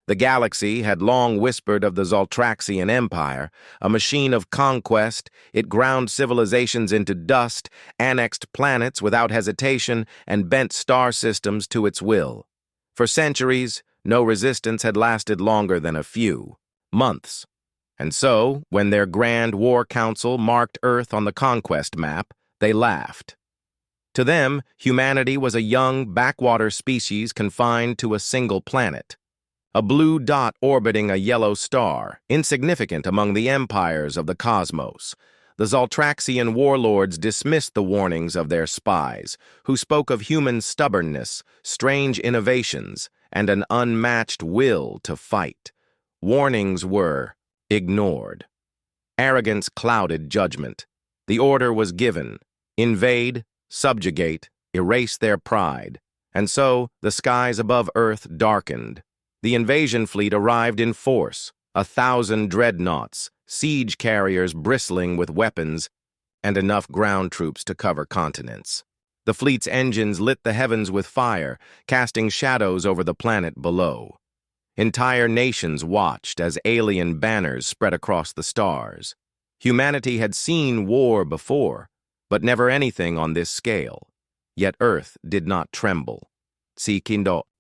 The galaxy had long whispered of the Zoltraxian Empire, a machine of conquest. It ground civilizations into dust, annexed planets without hesitation, and bent star systems to its will. For centuries, no resistance had lasted longer than a few months. And so, when their Grand War Council marked Earth on the conquest map, they laughed. To them, humanity was a young, backwater species confined to a single planet. A blue dot orbiting a yellow star, insignificant among the empires of the cosmos. The Zoltraxian warlords dismissed the warnings of their spies, who spoke of human stubbornness, strange innovations, and an unmatched will to fight. Warnings were ignored. Arrogance clouded judgment. The order was given: invade, subjugate, erase their pride. And so, the skies above Earth darkened. The invasion fleet arrived in force, 1,000 dreadnoughts, siege carriers bristling with weapons, and enough ground troops to cover continents. The fleet's engines lit the heavens with fire, casting shadows over the planet below. Entire nations watched as alien banners spread across the stars. Humanity had seen war before, but never anything on this scale. Yet Earth did not tremble.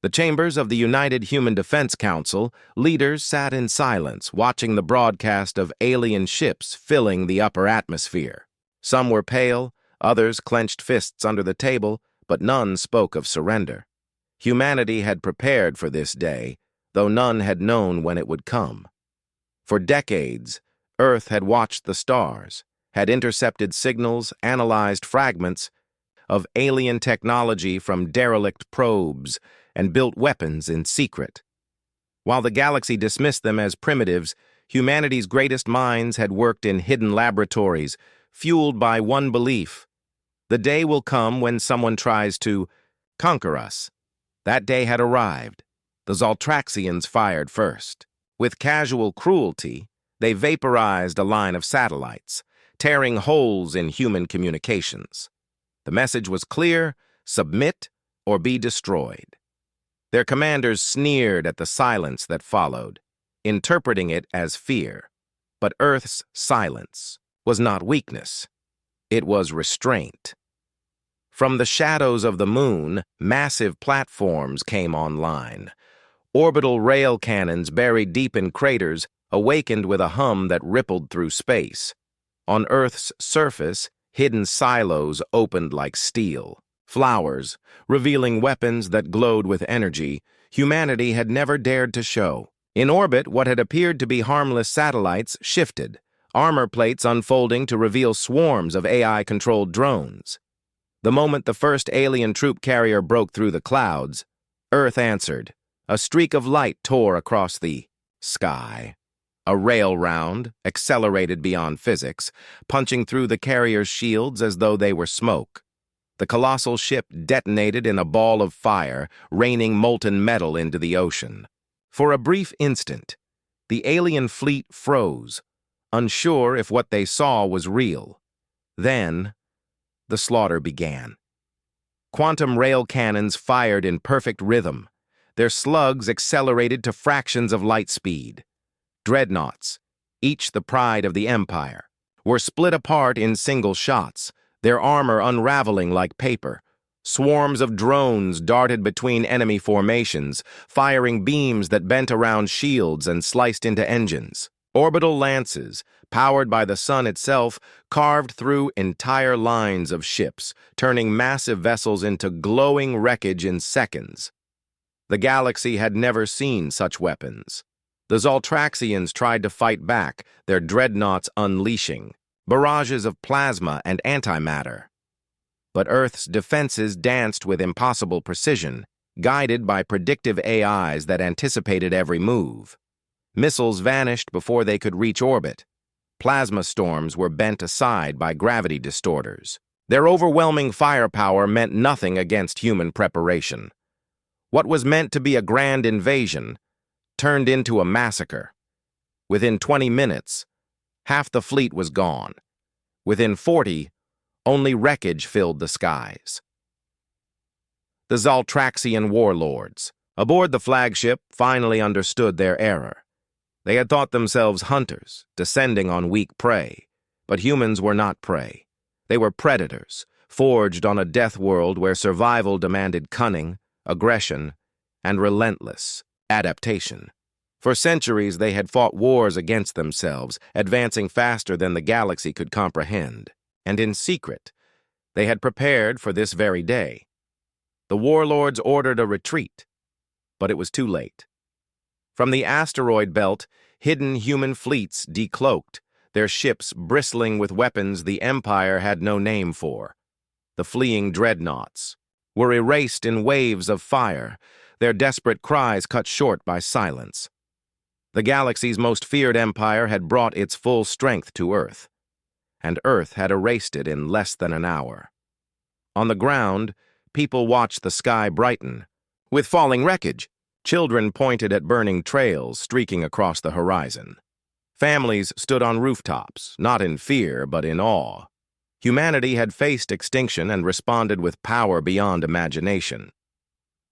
The chambers of the United Human Defense Council, leaders sat in silence, watching the broadcast of alien ships filling the upper atmosphere. Some were pale, others clenched fists under the table, but none spoke of surrender. Humanity had prepared for this day, though none had known when it would come. For decades, Earth had watched the stars, had intercepted signals, analyzed fragments of alien technology from derelict probes, and built weapons in secret. While the galaxy dismissed them as primitives, humanity's greatest minds had worked in hidden laboratories, fueled by one belief: the day will come when someone tries to conquer us. That day had arrived. The Zoltraxians fired first. With casual cruelty, they vaporized a line of satellites, tearing holes in human communications. The message was clear: submit or be destroyed. Their commanders sneered at the silence that followed, interpreting it as fear. But Earth's silence was not weakness. It was restraint. From the shadows of the moon, massive platforms came online. Orbital rail cannons buried deep in craters awakened with a hum that rippled through space. On Earth's surface, hidden silos opened like steel. Flowers, revealing weapons that glowed with energy humanity had never dared to show. In orbit, what had appeared to be harmless satellites shifted, armor plates unfolding to reveal swarms of AI-controlled drones. The moment the first alien troop carrier broke through the clouds, Earth answered. A streak of light tore across the sky. A rail round, accelerated beyond physics, punching through the carrier's shields as though they were smoke. The colossal ship detonated in a ball of fire, raining molten metal into the ocean. For a brief instant, the alien fleet froze, unsure if what they saw was real. Then, the slaughter began. Quantum rail cannons fired in perfect rhythm. Their slugs accelerated to fractions of light speed. Dreadnoughts, each the pride of the Empire, were split apart in single shots, their armor unraveling like paper. Swarms of drones darted between enemy formations, firing beams that bent around shields and sliced into engines. Orbital lances, powered by the sun itself, carved through entire lines of ships, turning massive vessels into glowing wreckage in seconds. The galaxy had never seen such weapons. The Zoltraxians tried to fight back, their dreadnoughts unleashing barrages of plasma and antimatter. But Earth's defenses danced with impossible precision, guided by predictive AIs that anticipated every move. Missiles vanished before they could reach orbit. Plasma storms were bent aside by gravity distorters. Their overwhelming firepower meant nothing against human preparation. What was meant to be a grand invasion turned into a massacre. Within 20 minutes, half the fleet was gone. Within 40, only wreckage filled the skies. The Zoltraxian warlords, Aboard the flagship, finally understood their error. They had thought themselves hunters, descending on weak prey. But humans were not prey. They were predators, forged on a death world where survival demanded cunning, aggression, and relentless adaptation. For centuries, they had fought wars against themselves, advancing faster than the galaxy could comprehend. And in secret, they had prepared for this very day. The warlords ordered a retreat, but it was too late. From the asteroid belt, hidden human fleets decloaked, their ships bristling with weapons the Empire had no name for. The fleeing dreadnoughts were erased in waves of fire, their desperate cries cut short by silence. The galaxy's most feared empire had brought its full strength to Earth, and Earth had erased it in less than an hour. On the ground, people watched the sky brighten. With falling wreckage, children pointed at burning trails streaking across the horizon. Families stood on rooftops, not in fear but in awe. Humanity had faced extinction and responded with power beyond imagination.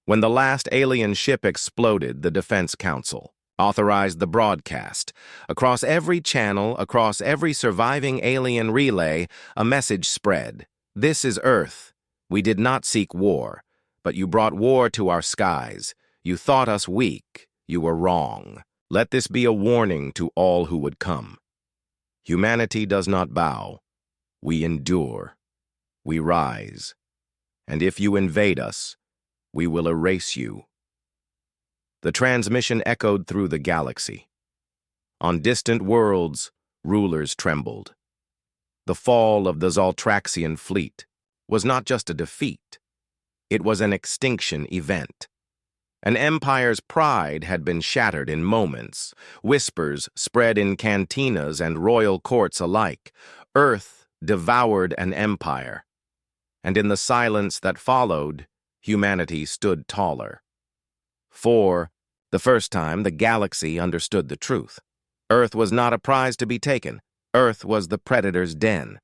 When the last alien ship exploded, the Defense Council authorized the broadcast. Across every channel, across every surviving alien relay, a message spread. This is Earth. We did not seek war, but you brought war to our skies. You thought us weak. You were wrong. Let this be a warning to all who would come. Humanity does not bow. We endure. We rise. And if you invade us, we will erase you. The transmission echoed through the galaxy. On distant worlds, rulers trembled. The fall of the Zoltraxian fleet was not just a defeat. It was an extinction event. An empire's pride had been shattered in moments. Whispers spread in cantinas and royal courts alike. Earth devoured an empire. And in the silence that followed, humanity stood taller. For the first time, the galaxy understood the truth. Earth was not a prize to be taken. Earth was the predator's den.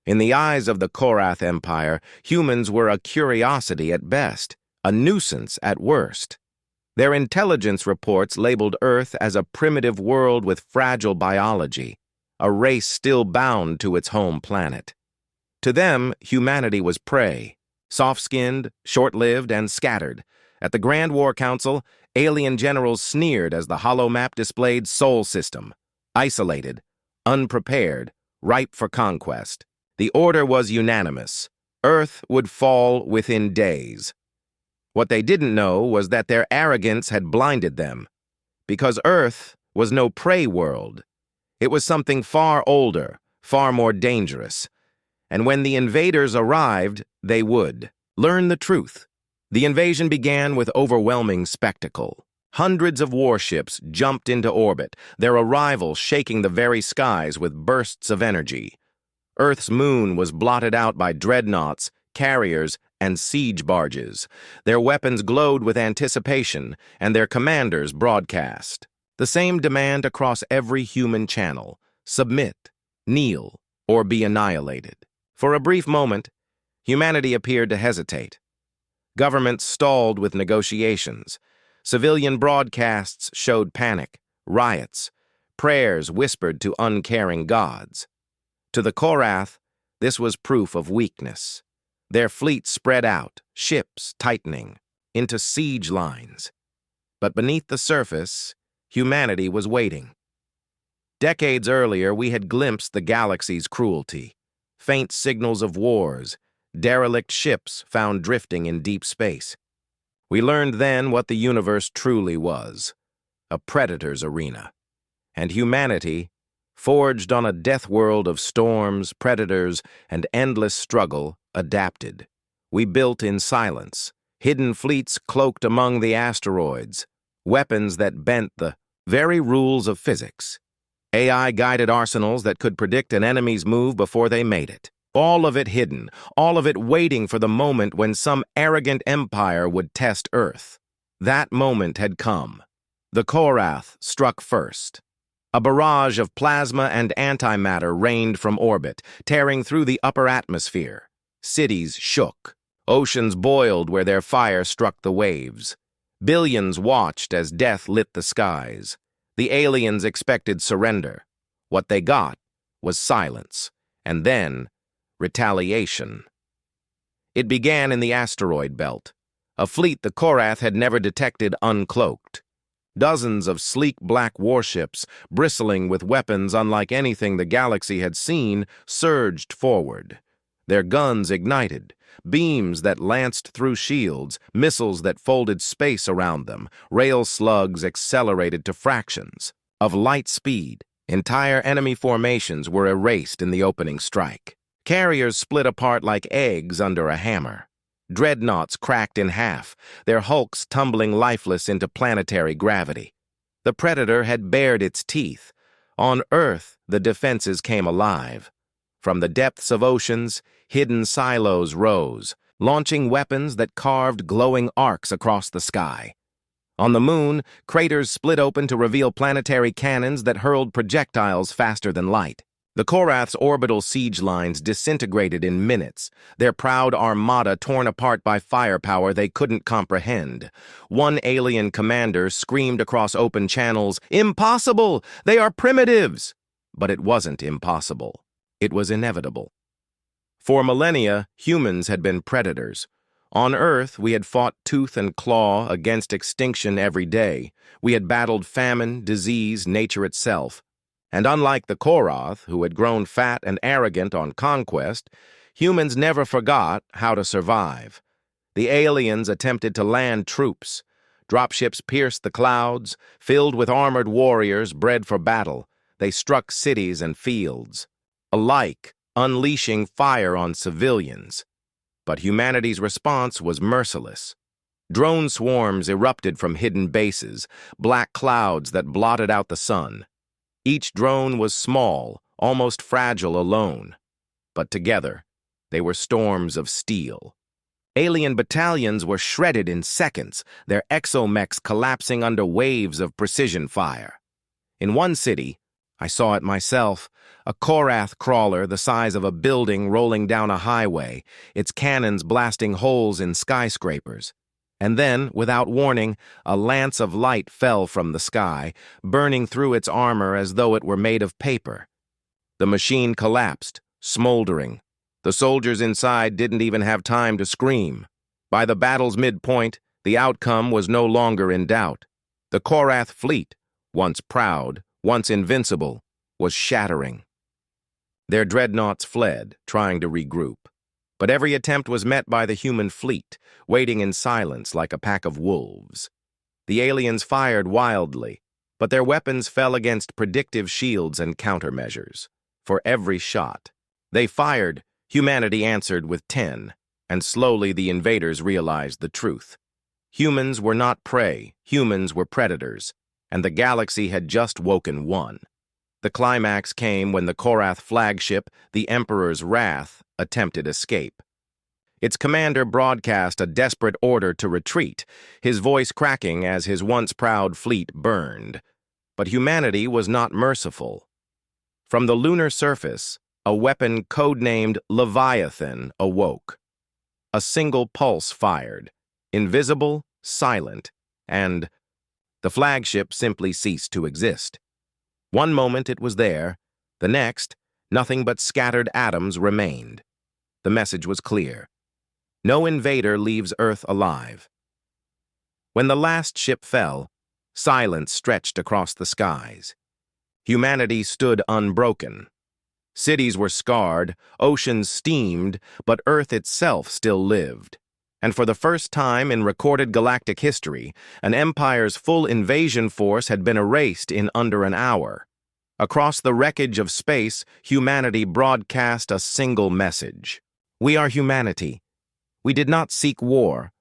In the eyes of the Korath Empire, humans were a curiosity at best, a nuisance at worst. Their intelligence reports labeled Earth as a primitive world with fragile biology, a race still bound to its home planet. To them, humanity was prey, soft-skinned, short-lived, and scattered. At the Grand War Council, alien generals sneered as the holomap displayed Sol System, isolated, unprepared, ripe for conquest. The order was unanimous. Earth would fall within days. What they didn't know was that their arrogance had blinded them. Because Earth was no prey world. It was something far older, far more dangerous. And when the invaders arrived, they would learn the truth. The invasion began with overwhelming spectacle. Hundreds of warships jumped into orbit, their arrival shaking the very skies with bursts of energy. Earth's moon was blotted out by dreadnoughts, carriers, and siege barges. Their weapons glowed with anticipation, and their commanders broadcast. The same demand across every human channel: submit, kneel, or be annihilated. For a brief moment, humanity appeared to hesitate. Governments stalled with negotiations. Civilian broadcasts showed panic, riots, prayers whispered to uncaring gods. To the Korath, this was proof of weakness. Their fleet spread out, ships tightening, into siege lines. But beneath the surface, humanity was waiting. Decades earlier, we had glimpsed the galaxy's cruelty. Faint signals of wars, derelict ships found drifting in deep space. We learned then what the universe truly was: a predator's arena. And humanity, forged on a death world of storms, predators, and endless struggle, adapted. We built in silence, hidden fleets cloaked among the asteroids, weapons that bent the very rules of physics, AI-guided arsenals that could predict an enemy's move before they made it. All of it hidden, all of it waiting for the moment when some arrogant empire would test Earth. That moment had come. The Korath struck first. A barrage of plasma and antimatter rained from orbit, tearing through the upper atmosphere. Cities shook. Oceans boiled where their fire struck the waves. Billions watched as death lit the skies. The aliens expected surrender. What they got was silence, and then retaliation. It began in the asteroid belt. A fleet the Korath had never detected uncloaked. Dozens of sleek black warships, bristling with weapons unlike anything the galaxy had seen, surged forward. Their guns ignited, beams that lanced through shields, missiles that folded space around them, rail slugs accelerated to fractions of light speed. Entire enemy formations were erased in the opening strike. Carriers split apart like eggs under a hammer. Dreadnoughts cracked in half, their hulks tumbling lifeless into planetary gravity. The Predator had bared its teeth. On Earth, the defenses came alive. From the depths of oceans, hidden silos rose, launching weapons that carved glowing arcs across the sky. On the Moon, craters split open to reveal planetary cannons that hurled projectiles faster than light. The Korath's orbital siege lines disintegrated in minutes, their proud armada torn apart by firepower they couldn't comprehend. One alien commander screamed across open channels, "Impossible! They are primitives!" But it wasn't impossible. It was inevitable. For millennia, humans had been predators. On Earth, we had fought tooth and claw against extinction every day. We had battled famine, disease, nature itself. And unlike the Korath, who had grown fat and arrogant on conquest, humans never forgot how to survive. The aliens attempted to land troops. Dropships pierced the clouds, filled with armored warriors bred for battle. They struck cities and fields, alike unleashing fire on civilians. But humanity's response was merciless. Drone swarms erupted from hidden bases, black clouds that blotted out the sun. Each drone was small, almost fragile alone. But together, they were storms of steel. Alien battalions were shredded in seconds, their exomechs collapsing under waves of precision fire. In one city, I saw it myself, a Korath crawler the size of a building rolling down a highway, its cannons blasting holes in skyscrapers. And then, without warning, a lance of light fell from the sky, burning through its armor as though it were made of paper. The machine collapsed, smoldering. The soldiers inside didn't even have time to scream. By the battle's midpoint, the outcome was no longer in doubt. The Korath fleet, once proud, once invincible, was shattering. Their dreadnoughts fled, trying to regroup. But every attempt was met by the human fleet, waiting in silence like a pack of wolves. The aliens fired wildly, but their weapons fell against predictive shields and countermeasures. For every shot they fired, humanity answered with 10, and slowly the invaders realized the truth. Humans were not prey, humans were predators, and the galaxy had just woken one. The climax came when the Korath flagship, the Emperor's Wrath, attempted escape. Its commander broadcast a desperate order to retreat, his voice cracking as his once proud fleet burned. But humanity was not merciful. From the lunar surface, a weapon codenamed Leviathan awoke. A single pulse fired, invisible, silent, and the flagship simply ceased to exist. One moment it was there, the next, nothing but scattered atoms remained. The message was clear. No invader leaves Earth alive. When the last ship fell, silence stretched across the skies. Humanity stood unbroken. Cities were scarred, oceans steamed, but Earth itself still lived. And for the first time in recorded galactic history, an empire's full invasion force had been erased in under an hour. Across the wreckage of space, humanity broadcast a single message. We are humanity. We did not seek war,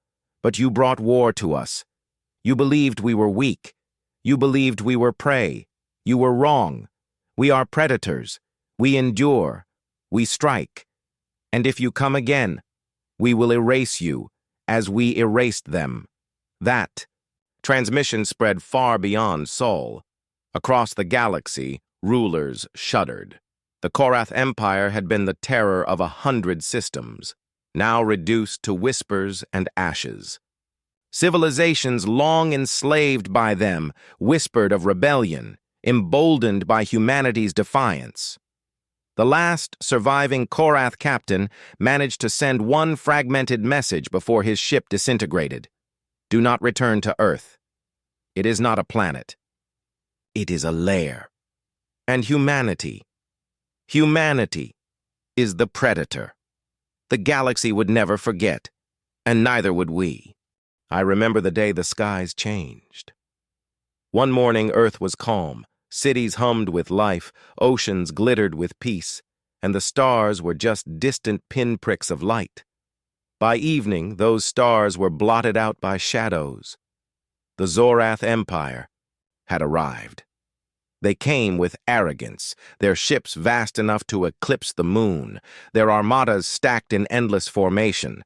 but you brought war to us. You believed we were weak. You believed we were prey. You were wrong. We are predators. We endure. We strike. And if you come again, we will erase you, as we erased them. That transmission spread far beyond Sol. Across the galaxy, rulers shuddered. The Korath Empire had been the terror of 100 systems, now reduced to whispers and ashes. Civilizations long enslaved by them whispered of rebellion, emboldened by humanity's defiance. The last surviving Korath captain managed to send one fragmented message before his ship disintegrated. Do not return to Earth. It is not a planet. It is a lair. And humanity is the predator. The galaxy would never forget, and neither would we. I remember the day the skies changed. One morning, Earth was calm. Cities hummed with life, oceans glittered with peace, and the stars were just distant pinpricks of light. By evening, those stars were blotted out by shadows. The Zorath Empire had arrived. They came with arrogance, their ships vast enough to eclipse the moon, their armadas stacked in endless formation.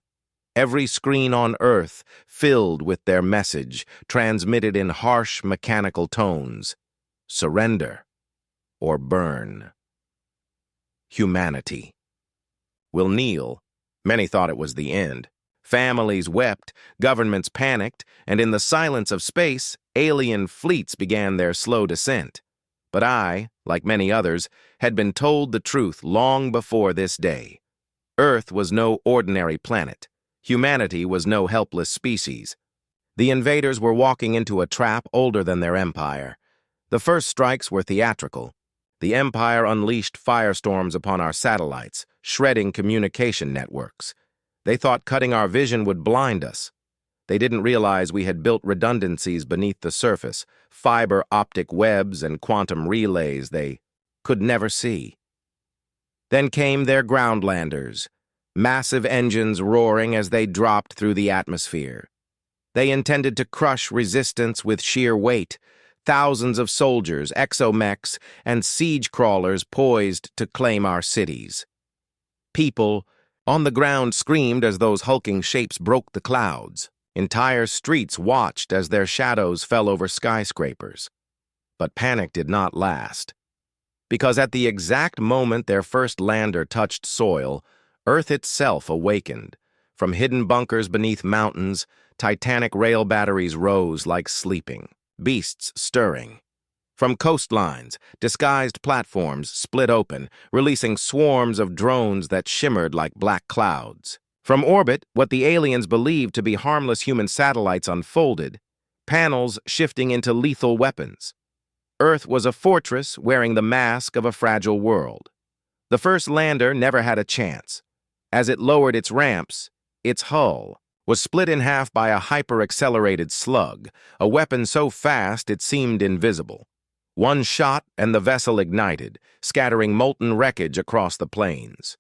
Every screen on Earth filled with their message, transmitted in harsh mechanical tones. Surrender or burn. Humanity will kneel. Many thought it was the end. Families wept, governments panicked, and in the silence of space, alien fleets began their slow descent. But I, like many others, had been told the truth long before this day. Earth was no ordinary planet. Humanity was no helpless species. The invaders were walking into a trap older than their empire. The first strikes were theatrical. The Empire unleashed firestorms upon our satellites, shredding communication networks. They thought cutting our vision would blind us. They didn't realize we had built redundancies beneath the surface, fiber optic webs and quantum relays they could never see. Then came their groundlanders, massive engines roaring as they dropped through the atmosphere. They intended to crush resistance with sheer weight. Thousands of soldiers, exomechs, and siege crawlers poised to claim our cities. People on the ground screamed as those hulking shapes broke the clouds. Entire streets watched as their shadows fell over skyscrapers. But panic did not last. Because at the exact moment their first lander touched soil, Earth itself awakened. From hidden bunkers beneath mountains, titanic rail batteries rose like sleeping, beasts stirring. From coastlines, disguised platforms split open, releasing swarms of drones that shimmered like black clouds. From orbit, what the aliens believed to be harmless human satellites unfolded, panels shifting into lethal weapons. Earth was a fortress wearing the mask of a fragile world. The first lander never had a chance. As it lowered its ramps, its hull was split in half by a hyper-accelerated slug, a weapon so fast it seemed invisible. One shot and the vessel ignited, scattering molten wreckage across the plains.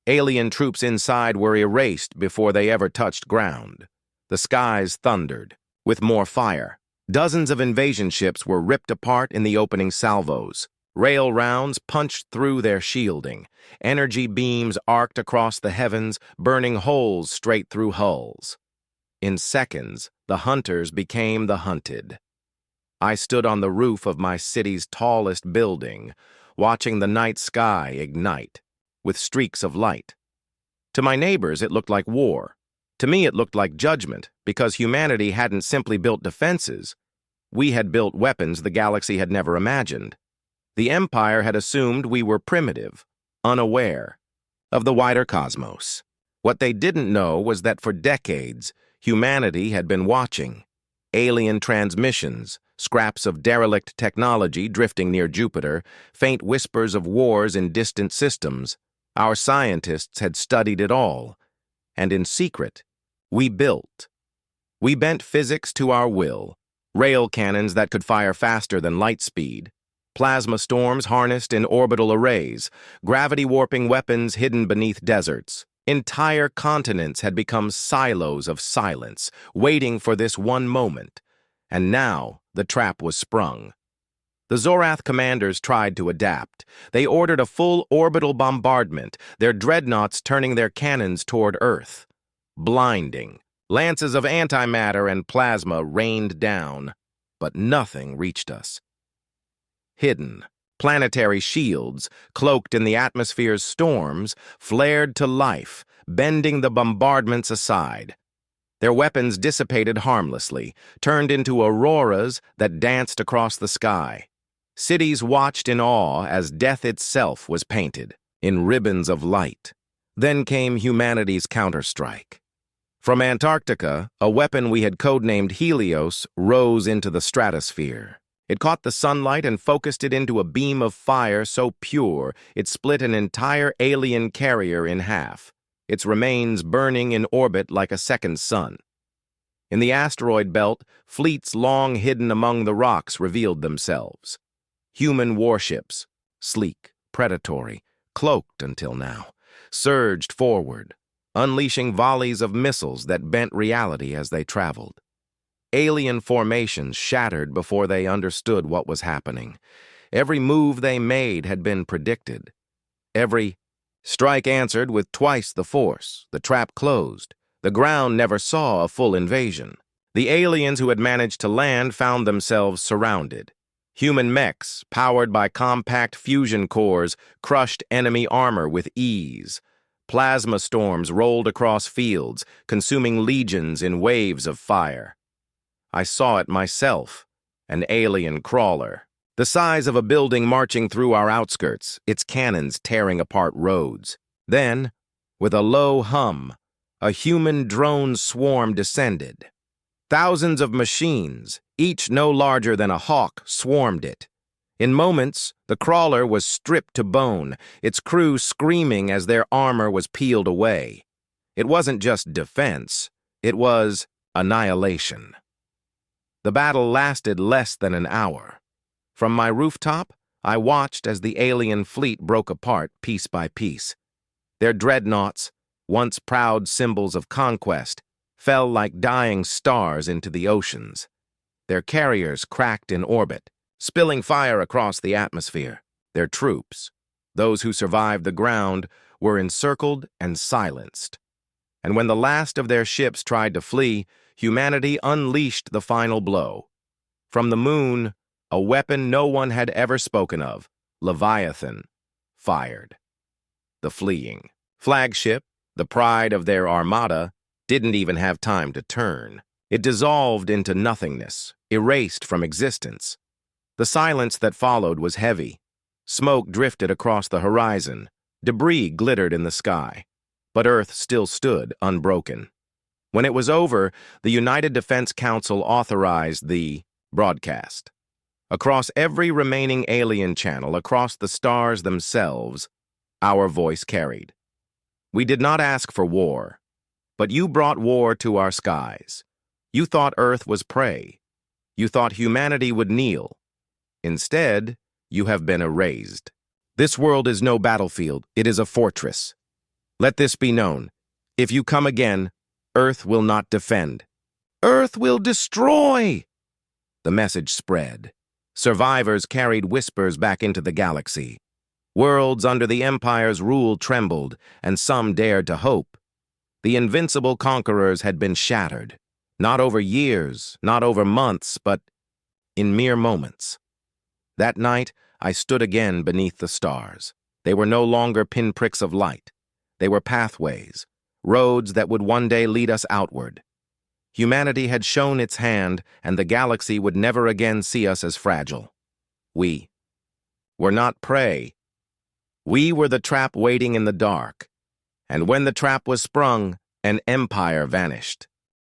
Alien troops inside were erased before they ever touched ground. The skies thundered, with more fire. Dozens of invasion ships were ripped apart in the opening salvos. Rail rounds punched through their shielding. Energy beams arced across the heavens, burning holes straight through hulls. In seconds, the hunters became the hunted. I stood on the roof of my city's tallest building, watching the night sky ignite, with streaks of light. To my neighbors, it looked like war. To me, it looked like judgment, because humanity hadn't simply built defenses. We had built weapons the galaxy had never imagined. The Empire had assumed we were primitive, unaware of the wider cosmos. What they didn't know was that for decades, humanity had been watching. Alien transmissions, scraps of derelict technology drifting near Jupiter, faint whispers of wars in distant systems. Our scientists had studied it all. And in secret, we built. We bent physics to our will. Rail cannons that could fire faster than light speed. Plasma storms harnessed in orbital arrays. Gravity-warping weapons hidden beneath deserts. Entire continents had become silos of silence, waiting for this one moment. And now, the trap was sprung. The Zorath commanders tried to adapt. They ordered a full orbital bombardment, their dreadnoughts turning their cannons toward Earth. Blinding. Lances of antimatter and plasma rained down, but nothing reached us. Hidden, planetary shields, cloaked in the atmosphere's storms, flared to life, bending the bombardments aside. Their weapons dissipated harmlessly, turned into auroras that danced across the sky. Cities watched in awe as death itself was painted in ribbons of light. Then came humanity's counterstrike. From Antarctica, a weapon we had codenamed Helios rose into the stratosphere. It caught the sunlight and focused it into a beam of fire so pure it split an entire alien carrier in half, its remains burning in orbit like a second sun. In the asteroid belt, fleets long hidden among the rocks revealed themselves. Human warships, sleek, predatory, cloaked until now, surged forward, unleashing volleys of missiles that bent reality as they traveled. Alien formations shattered before they understood what was happening. Every move they made had been predicted. Every strike answered with twice the force. The trap closed. The ground never saw a full invasion. The aliens who had managed to land found themselves surrounded. Human mechs, powered by compact fusion cores, crushed enemy armor with ease. Plasma storms rolled across fields, consuming legions in waves of fire. I saw it myself, an alien crawler, the size of a building marching through our outskirts, its cannons tearing apart roads. Then, with a low hum, a human drone swarm descended. Thousands of machines, each no larger than a hawk, swarmed it. In moments, the crawler was stripped to bone, its crew screaming as their armor was peeled away. It wasn't just defense, it was annihilation. The battle lasted less than an hour. From my rooftop, I watched as the alien fleet broke apart piece by piece. Their dreadnoughts, once proud symbols of conquest, fell like dying stars into the oceans. Their carriers cracked in orbit, spilling fire across the atmosphere. Their troops, those who survived the ground, were encircled and silenced. And when the last of their ships tried to flee, humanity unleashed the final blow. From the moon, a weapon no one had ever spoken of, Leviathan, fired. The fleeing flagship, the pride of their armada, didn't even have time to turn. It dissolved into nothingness, erased from existence. The silence that followed was heavy. Smoke drifted across the horizon. Debris glittered in the sky. But Earth still stood unbroken. When it was over, the United Defense Council authorized the broadcast. Across every remaining alien channel, across the stars themselves, our voice carried. We did not ask for war, but you brought war to our skies. You thought Earth was prey. You thought humanity would kneel. Instead, you have been erased. This world is no battlefield, it is a fortress. Let this be known. If you come again, Earth will not defend. Earth will destroy! The message spread. Survivors carried whispers back into the galaxy. Worlds under the Empire's rule trembled, and some dared to hope. The invincible conquerors had been shattered, not over years, not over months, but in mere moments. That night, I stood again beneath the stars. They were no longer pinpricks of light. They were pathways, roads that would one day lead us outward. Humanity had shown its hand, and the galaxy would never again see us as fragile. We were not prey. We were the trap waiting in the dark. And when the trap was sprung, an empire vanished.